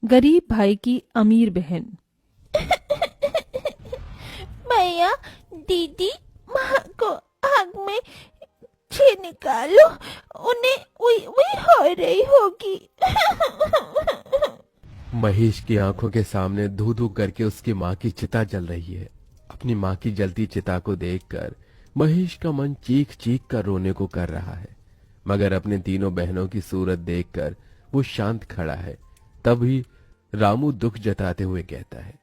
गरीब भाई की अमीर बहन। भैया, दीदी, माँ को आग में से निकालो, उन्हें उई उई हो रही होगी। महेश की आंखों के सामने धू धू करके उसकी माँ की चिता जल रही है। अपनी माँ की जलती चिता को देखकर महेश का मन चीख चीख कर रोने को कर रहा है, मगर अपने तीनों बहनों की सूरत देखकर वो शांत खड़ा है। तभी रामू दुख जताते हुए कहता है,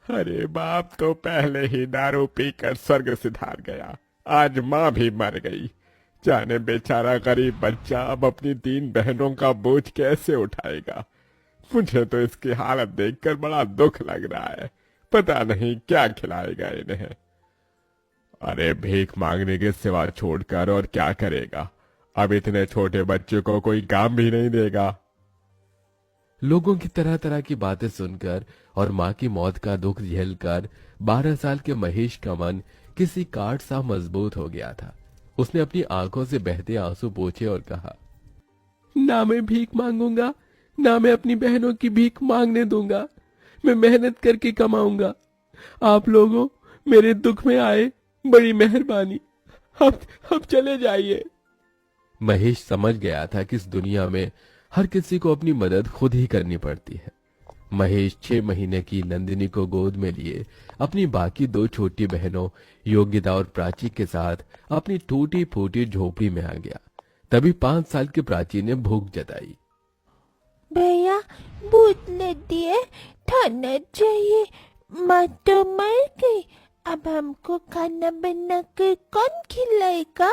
अरे बाप तो पहले ही दारू पीकर स्वर्ग सिधार गया, आज माँ भी मर गई। जाने बेचारा गरीब बच्चा अब अपनी 3 बहनों का बोझ कैसे उठाएगा। मुझे तो इसकी हालत देखकर बड़ा दुख लग रहा है। पता नहीं क्या खिलाएगा इन्हें। अरे भीख मांगने के सिवा छोड़कर और क्या करेगा। अब इतने छोटे बच्चे को कोई काम भी नहीं देगा। लोगों की तरह तरह की बातें सुनकर और माँ की मौत का दुख झेलकर 12 साल के महेश का मन किसी काठ सा मजबूत हो गया था। उसने अपनी आंखों से बहते आंसू पोंछे और कहा, ना मैं भीख मांगूंगा, ना मैं अपनी बहनों की भीख मांगने दूंगा। मैं मेहनत करके कमाऊंगा। आप लोगों मेरे दुख में आए, बड़ी मेहरबानी। अब चले जाइए। महेश समझ गया था कि इस दुनिया में हर किसी को अपनी मदद खुद ही करनी पड़ती है। महेश 6 महीने की नंदिनी को गोद में लिए अपनी बाकी 2 छोटी बहनों योगिता और प्राची के साथ अपनी टूटी फूटी झोपड़ी में आ गया। तभी 5 साल की प्राची ने भूख जताई। भैया, भूख लगी है, खाना चाहिए। माँ तो मर गई, अब हमको खाना बना कर कौन खिलाएगा?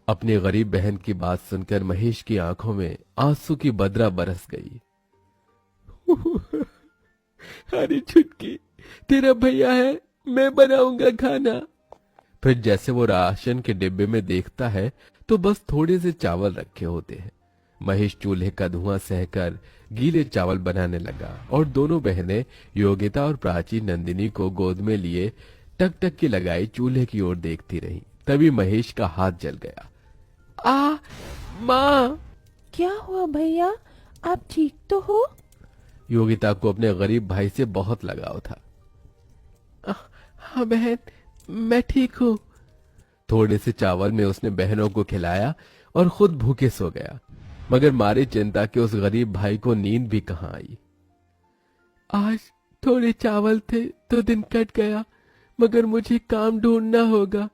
अपनी गरीब बहन की बात सुनकर महेश की आंखों में आंसू की बदरा बरस गई। अरे छुटकी, तेरा भैया है, मैं बनाऊंगा खाना। फिर जैसे वो राशन के डिब्बे में देखता है तो बस थोड़े से चावल रखे होते हैं। महेश चूल्हे का धुआं सहकर गीले चावल बनाने लगा और दोनों बहनें योगिता और प्राची नंदिनी को गोद में लिए टकटक की लगाई चूल्हे की ओर देखती रही। तभी महेश का हाथ जल गया। माँ! क्या हुआ भैया, आप ठीक तो हो? योगिता को अपने गरीब भाई से बहुत लगाव था। हाँ बहन, मैं ठीक हूँ। थोड़े से चावल में उसने बहनों को खिलाया और खुद भूखे सो गया, मगर मारी चिंता के उस गरीब भाई को नींद भी कहाँ आई। आज थोड़े चावल थे तो दिन कट गया, मगर मुझे काम ढूंढना होगा।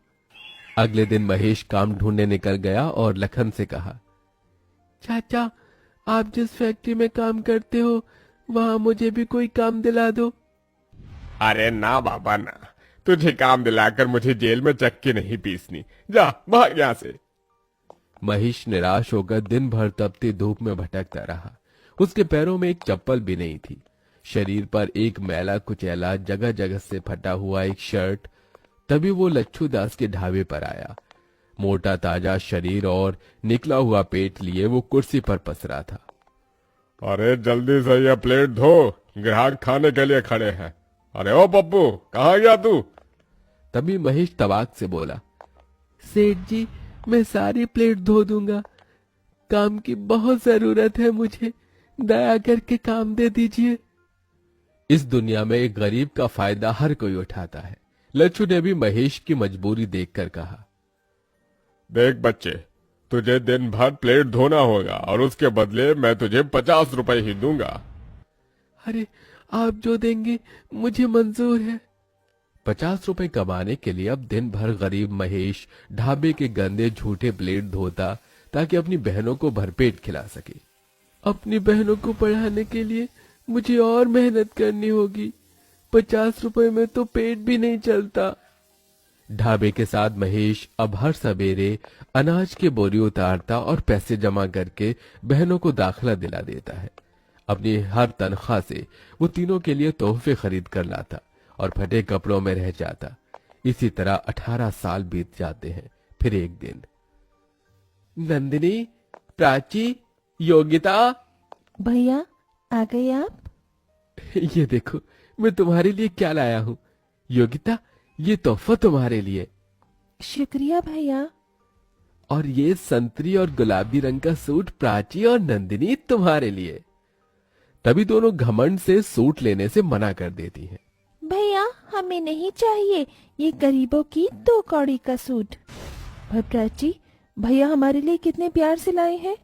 अगले दिन महेश काम ढूंढने निकल गया और लखन से कहा, चाचा, आप जिस फैक्ट्री में काम करते हो वहां मुझे भी कोई काम दिला दो। अरे ना बाबा ना, तुझे काम दिलाकर मुझे जेल में चक्की नहीं पीसनी। जा भाग यहाँ से। महेश निराश होकर दिन भर तपती धूप में भटकता रहा। उसके पैरों में एक चप्पल भी नहीं थी। शरीर पर एक मैला कुचैला जगह जगह से फटा हुआ एक शर्ट। तभी वो लच्छू दास के ढाबे पर आया। मोटा ताजा शरीर और निकला हुआ पेट लिए वो कुर्सी पर पसरा था। अरे जल्दी से ये प्लेट धो, ग्राहक खाने के लिए खड़े हैं। अरे ओ पप्पू, कहाँ गया तू? तभी महेश तवाक से बोला, सेठ जी, मैं सारी प्लेट धो दूंगा। काम की बहुत जरूरत है मुझे, दया करके काम दे दीजिए। इस दुनिया में एक गरीब का फायदा हर कोई उठाता है। लच्छू ने भी महेश की मजबूरी देखकर कहा, देख बच्चे, तुझे दिन भर प्लेट धोना होगा और उसके बदले मैं तुझे 50 रुपए ही दूंगा। अरे आप जो देंगे मुझे मंजूर है। 50 रुपए कमाने के लिए अब दिन भर गरीब महेश ढाबे के गंदे झूठे प्लेट धोता ताकि अपनी बहनों को भरपेट खिला सके। अपनी बहनों को पढ़ाने के लिए मुझे और मेहनत करनी होगी। 50 रुपए में तो पेट भी नहीं चलता। ढाबे के साथ महेश अब हर सवेरे अनाज की बोरी उतारता और पैसे जमा करके बहनों को दाखिला दिला देता है। अपनी हर तनख्वाह से वो तीनों के लिए तोहफे खरीद कर लाता और फटे कपड़ों में रह जाता। इसी तरह 18 साल बीत जाते हैं। फिर एक दिन, नंदिनी, प्राची, योगिता। भैया, आ गए आप? ये देखो मैं तुम्हारे लिए क्या लाया हूँ। योगिता, ये तोहफा तुम्हारे लिए। शुक्रिया भैया। और ये संतरी और गुलाबी रंग का सूट प्राची और नंदिनी तुम्हारे लिए। तभी दोनों घमंड से सूट लेने से मना कर देती हैं। भैया हमें नहीं चाहिए ये गरीबों की 2 कौड़ी का सूट। पर प्राची, भैया हमारे लिए कितने प्यार से लाए हैं।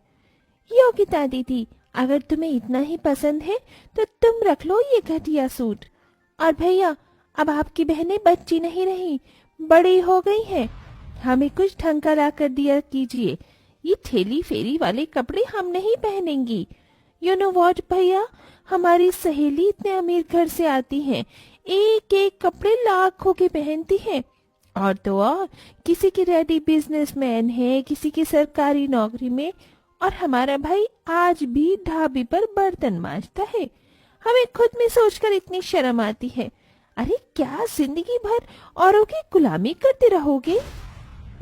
योगिता दीदी, अगर तुम्हें इतना ही पसंद है तो तुम रख लो ये घटिया सूट। और भैया, अब आपकी बहनें बच्ची नहीं रही, बड़ी हो गई हैं। हमें कुछ ढंग का ला कर दिया कीजिए। ये ठेली फेरी वाले कपड़े हम नहीं पहनेंगी। यू नो व्हाट भैया, हमारी सहेली इतने अमीर घर से आती हैं, एक एक कपड़े लाखों के पहनती हैं। और तो और, किसी की डैडी बिजनेसमैन है, किसी की सरकारी नौकरी में, और हमारा भाई आज भी ढाबे पर बर्तन मांजता है। हमें खुद में सोचकर इतनी शर्म आती है। अरे क्या जिंदगी भर औरों की गुलामी करते रहोगे।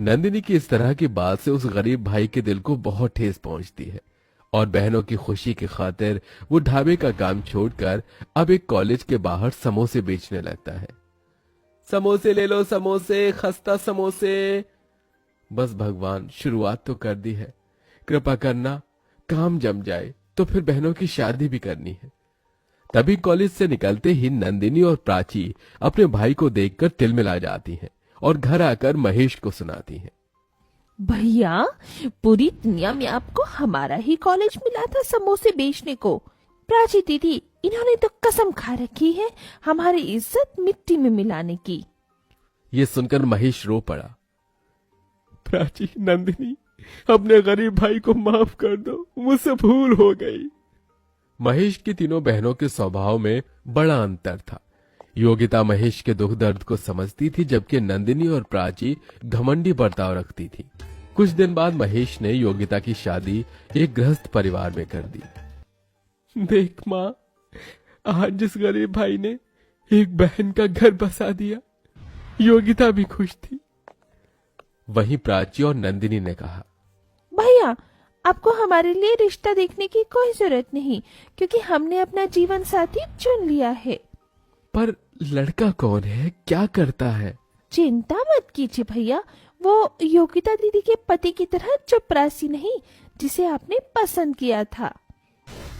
नंदिनी की इस तरह की बात से उस गरीब भाई के दिल को बहुत ठेस पहुंचती है और बहनों की खुशी की खातिर वो ढाबे का काम छोड़कर अब एक कॉलेज के बाहर समोसे बेचने लगता है। समोसे ले लो समोसे, खस्ता समोसे। बस भगवान, शुरुआत तो कर दी है, कृपा करना काम जम जाए तो फिर बहनों की शादी भी करनी है। तभी कॉलेज से निकलते ही नंदिनी और प्राची अपने भाई को देखकर तिलमिला जाती हैं और घर आकर महेश को सुनाती हैं। भैया, पूरी दुनिया में आपको हमारा ही कॉलेज मिला था समोसे बेचने को। प्राची दीदी, इन्होंने तो कसम खा रखी है हमारी इज्जत मिट्टी में मिलाने की। ये सुनकर महेश रो पड़ा। प्राची, नंदिनी, अपने गरीब भाई को माफ कर दो, मुझसे भूल हो गई। महेश की तीनों बहनों के स्वभाव में बड़ा अंतर था। योगिता महेश के दुख दर्द को समझती थी, जबकि नंदिनी और प्राची घमंडी बर्ताव रखती थी। कुछ दिन बाद महेश ने योगिता की शादी एक गृहस्थ परिवार में कर दी। देख माँ, आज जिस गरीब भाई ने एक बहन का घर बसा दिया, योगिता भी खुश थी। वहीं प्राची और नंदिनी ने कहा, भैया, आपको हमारे लिए रिश्ता देखने की कोई जरूरत नहीं, क्योंकि हमने अपना जीवन साथी चुन लिया है। पर लड़का कौन है, क्या करता है? चिंता मत कीजिए भैया, वो योगिता दीदी के पति की तरह चपरासी नहीं जिसे आपने पसंद किया था।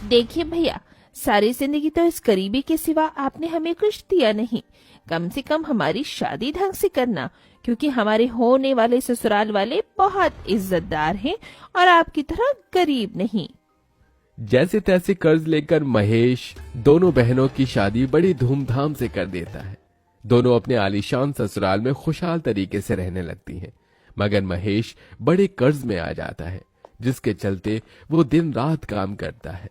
देखिए भैया, सारी जिंदगी तो इस गरीबी के सिवा आपने हमें कुछ दिया नहीं। कम से कम हमारी शादी ढंग से करना, क्योंकि हमारे होने वाले ससुराल वाले बहुत इज्जतदार हैं और आपकी तरह गरीब नहीं। जैसे तैसे कर्ज लेकर महेश दोनों बहनों की शादी बड़ी धूमधाम से कर देता है। दोनों अपने आलीशान ससुराल में खुशहाल तरीके से रहने लगती हैं, मगर महेश बड़े कर्ज में आ जाता है, जिसके चलते वो दिन रात काम करता है।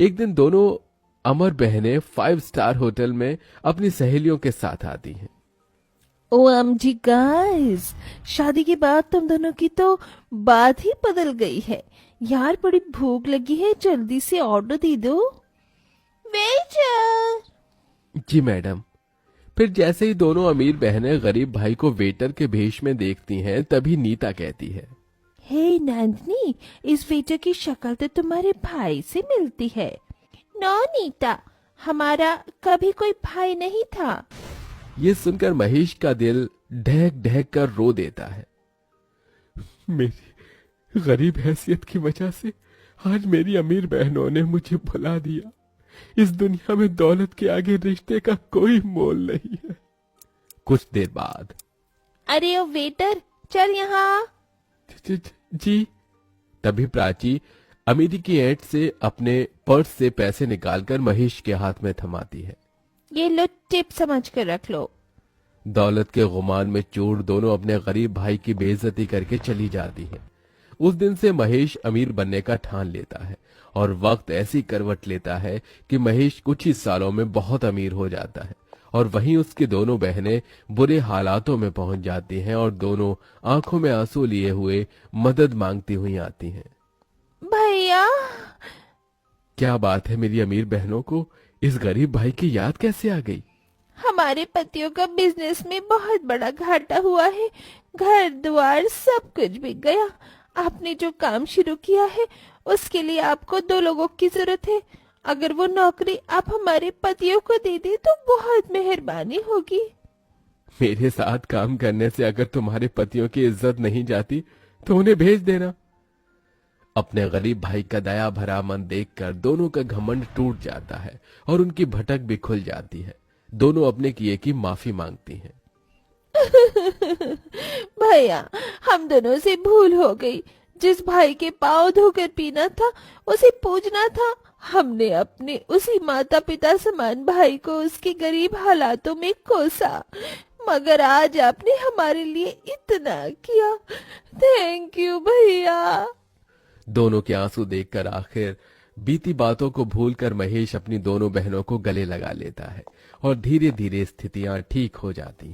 एक दिन दोनों अमर बहनें 5 स्टार होटल में अपनी सहेलियों के साथ आती हैं। OMG गाइस, शादी के बाद तुम दोनों की तो बात ही बदल गई है। यार, बड़ी भूख लगी है, जल्दी से ऑर्डर दे दो। वेटर। जी मैडम। फिर जैसे ही दोनों अमीर बहनें गरीब भाई को वेटर के भेष में देखती हैं, तभी नीता कहती है, हे नंदिनी, इस वेटर की शक्ल तो तुम्हारे भाई से मिलती है। नो नीता, हमारा कभी कोई भाई नहीं था। ये सुनकर महेश का दिल ढहक ढहक कर रो देता है। मेरी गरीब हैसियत की वजह से आज मेरी अमीर बहनों ने मुझे भुला दिया। इस दुनिया में दौलत के आगे रिश्ते का कोई मोल नहीं है। कुछ देर बाद, अरे ओ वेटर, चल यहाँ। जी। तभी प्राची अमीरी की ऐंठ से अपने पर्स से पैसे निकालकर महेश के हाथ में थमाती है। ये लो, टिप समझ कर रख लो। दौलत के गुमान में चोर दोनों अपने गरीब भाई की बेइज्जती करके चली जाती हैं। उस दिन से महेश अमीर बनने का ठान लेता है और वक्त ऐसी करवट लेता है कि महेश कुछ ही सालों में बहुत अमीर हो जाता है और वहीं उसकी दोनों बहनें बुरे हालातों में पहुंच जाती हैं और दोनों आंखों में आंसू लिए हुए मदद मांगती हुई आती हैं। भैया, क्या बात है, मेरी अमीर बहनों को इस गरीब भाई की याद कैसे आ गई? हमारे पतियों का बिजनेस में बहुत बड़ा घाटा हुआ है, घर द्वार सब कुछ बिक गया। आपने जो काम शुरू किया है उसके लिए आपको 2 लोगों की जरूरत है। अगर वो नौकरी आप हमारे पतियों को दे दे तो बहुत मेहरबानी होगी। मेरे साथ काम करने से अगर तुम्हारे पतियों की इज्जत नहीं जाती तो उन्हें भेज देना। अपने गरीब भाई का दया भरा मन देखकर दोनों का घमंड टूट जाता है और उनकी भटक भी खुल जाती है। दोनों अपने किए की माफी मांगती हैं। भैया, हम दोनों से भूल हो गई। जिस भाई के पाँव धोकर पीना था उसे पूजना था। हमने अपने उसी माता पिता समान भाई को उसके गरीब हालातों में कोसा, मगर आज आपने हमारे लिए इतना किया। थैंक यू भैया। दोनों के आंसू देखकर आखिर बीती बातों को भूलकर महेश अपनी दोनों बहनों को गले लगा लेता है और धीरे धीरे स्थितियां ठीक हो जाती हैं।